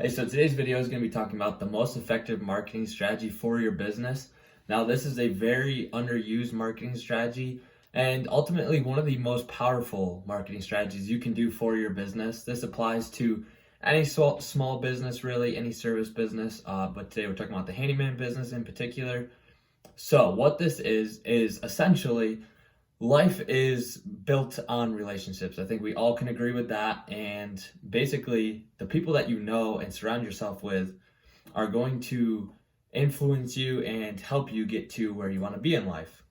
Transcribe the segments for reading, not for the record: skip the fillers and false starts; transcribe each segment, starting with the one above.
Hey, so today's video is going to be talking about the most effective marketing strategy for your business. Now, this is a very underused marketing strategy and ultimately one of the most powerful marketing strategies you can do for your business. This applies to any small business, really, any service business, but today we're talking about the handyman business in particular. So what this is essentially life is built on relationships. I think we all can agree with that. And basically, the people that you know and surround yourself with are going to influence you and help you get to where you want to be in life.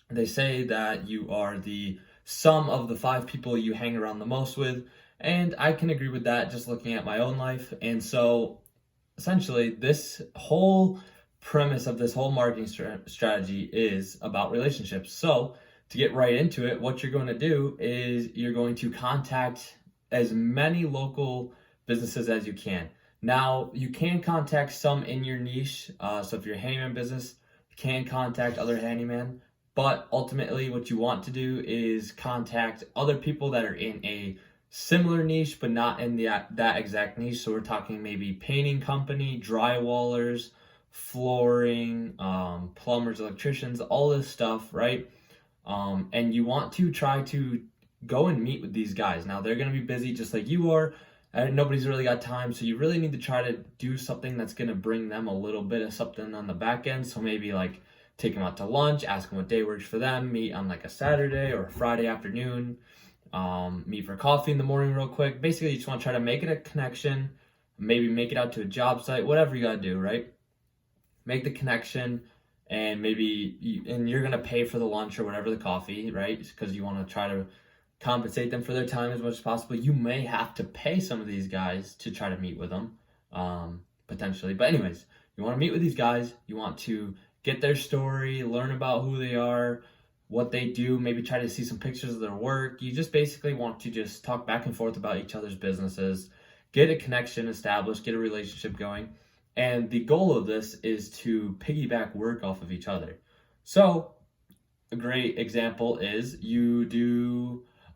They say that you are the sum of the 5 people you hang around the most with. And I can agree with that just looking at my own life. And so essentially, this whole premise of this whole marketing strategy is about relationships. So to get right into it, what you're going to do is you're going to contact as many local businesses as you can. Now, you can contact some in your niche. So if you're a handyman business, you can contact other handyman. But ultimately, what you want to do is contact other people that are in a similar niche, but not in that exact niche. So we're talking maybe painting company, drywallers, flooring, plumbers, electricians, all this stuff, right? And you want to try to go and meet with these guys. Now, they're going to be busy just like you are, and nobody's really got time. So you really need to try to do something that's going to bring them a little bit of something on the back end. So maybe like take them out to lunch, ask them what day works for them, meet on like a Saturday or a Friday afternoon, meet for coffee in the morning real quick. Basically, you just want to try to make it a connection, maybe make it out to a job site, whatever you got to do, right? Make the connection. And maybe you're going to pay for the lunch or whatever, the coffee, right? Because you want to try to compensate them for their time as much as possible. You may have to pay some of these guys to try to meet with them, potentially. But anyways, you want to meet with these guys. You want to get their story, learn about who they are, what they do, maybe try to see some pictures of their work. You just basically want to just talk back and forth about each other's businesses, get a connection established, get a relationship going. And the goal of this is to piggyback work off of each other. So a great example is you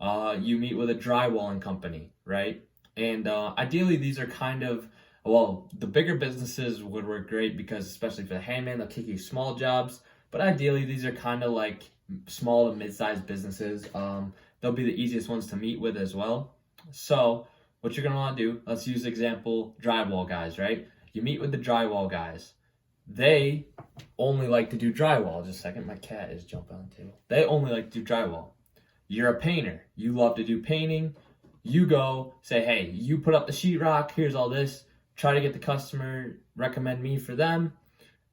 meet with a drywalling company, right? And ideally, these are kind of, well, the bigger businesses would work great because especially for the handyman, they'll kick you small jobs. But ideally, these are kind of like small to mid-sized businesses. They'll be the easiest ones to meet with as well. So what you're going to want to do, let's use example drywall guys, right? You meet with the drywall guys. They only like to do drywall. Just a second, my cat is jumping on the table. They only like to do drywall. You're a painter. You love to do painting. You go say, hey, you put up the sheetrock. Here's all this. Try to get the customer, recommend me for them.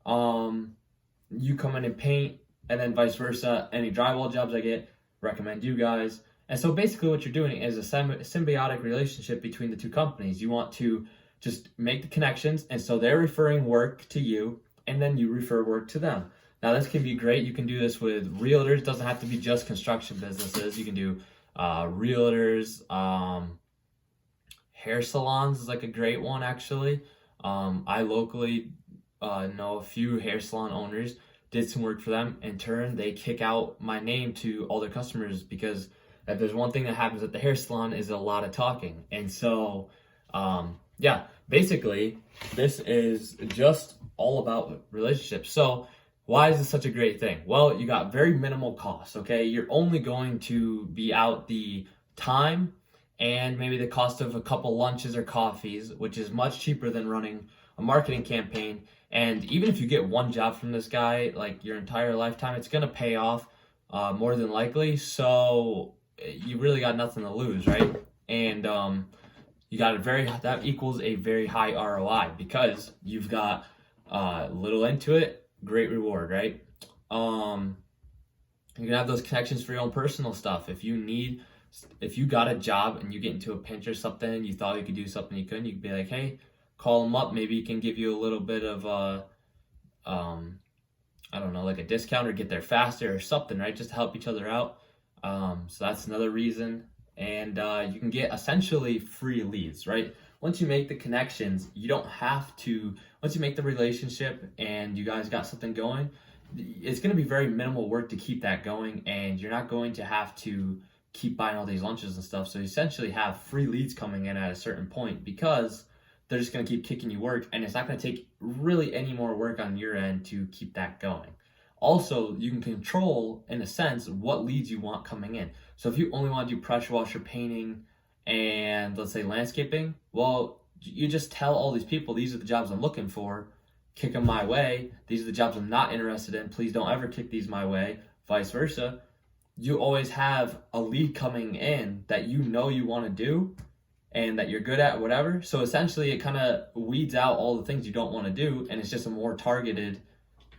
You come in and paint, and then vice versa. Any drywall jobs I get, recommend you guys. And so basically what you're doing is a symbiotic relationship between the two companies. You want to just make the connections, and so they're referring work to you, and then you refer work to them. Now, this can be great. You can do this with realtors. It doesn't have to be just construction businesses. You can do realtors, hair salons is like a great one, actually. I locally know a few hair salon owners, did some work for them. In turn, they kick out my name to all their customers because if there's one thing that happens at the hair salon is a lot of talking. And so, yeah, basically, this is just all about relationships. So why is this such a great thing? Well, you got very minimal costs, okay? You're only going to be out the time and maybe the cost of a couple lunches or coffees, which is much cheaper than running a marketing campaign. And even if you get one job from this guy, like your entire lifetime, it's going to pay off more than likely. So you really got nothing to lose, right? And you got that equals a very high ROI because you've got little into it, great reward, right? You can have those connections for your own personal stuff. If you got a job and you get into a pinch or something, you thought you could do something you couldn't, you could be like, hey, call them up. Maybe he can give you a little bit of I don't know, like a discount or get there faster or something, right? Just to help each other out. So that's another reason. And you can get essentially free leads, right? Once you make the connections, you don't have to, once you make the relationship and you guys got something going, it's going to be very minimal work to keep that going, and you're not going to have to keep buying all these lunches and stuff. So you essentially have free leads coming in at a certain point because they're just going to keep kicking you work, and it's not going to take really any more work on your end to keep that going. Also, you can control, in a sense, what leads you want coming in. So if you only want to do pressure washer, painting, and let's say landscaping, well, you just tell all these people, these are the jobs I'm looking for, kick them my way. These are the jobs I'm not interested in. Please don't ever kick these my way, vice versa. You always have a lead coming in that you know you want to do and that you're good at, whatever. So essentially, it kind of weeds out all the things you don't want to do, and it's just a more targeted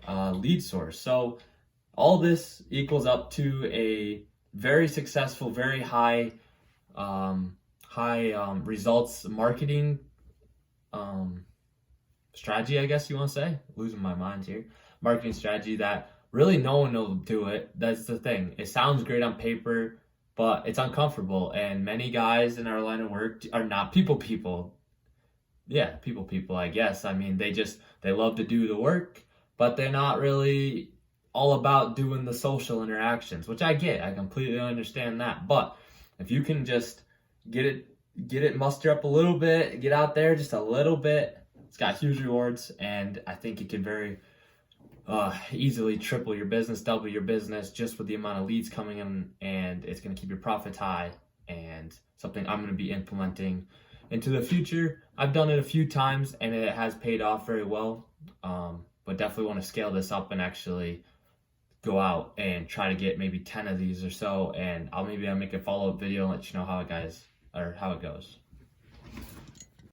lead source. So all this equals up to a very successful, very high results marketing strategy, I guess you want to say. Losing my mind here. Marketing strategy that really no one will do it. That's the thing. It sounds great on paper, but it's uncomfortable. And many guys in our line of work are not people. Yeah, people, I guess. I mean, they love to do the work, but they're not really all about doing the social interactions, which I get. I completely understand that. But if you can just get it muster up a little bit, get out there just a little bit, it's got huge rewards, and I think it can very easily triple your business, double your business just with the amount of leads coming in, and it's going to keep your profits high, and something I'm going to be implementing into the future. I've done it a few times and it has paid off very well, but definitely want to scale this up and actually go out and try to get maybe 10 of these or so, and I'll make a follow-up video and let you know how it goes.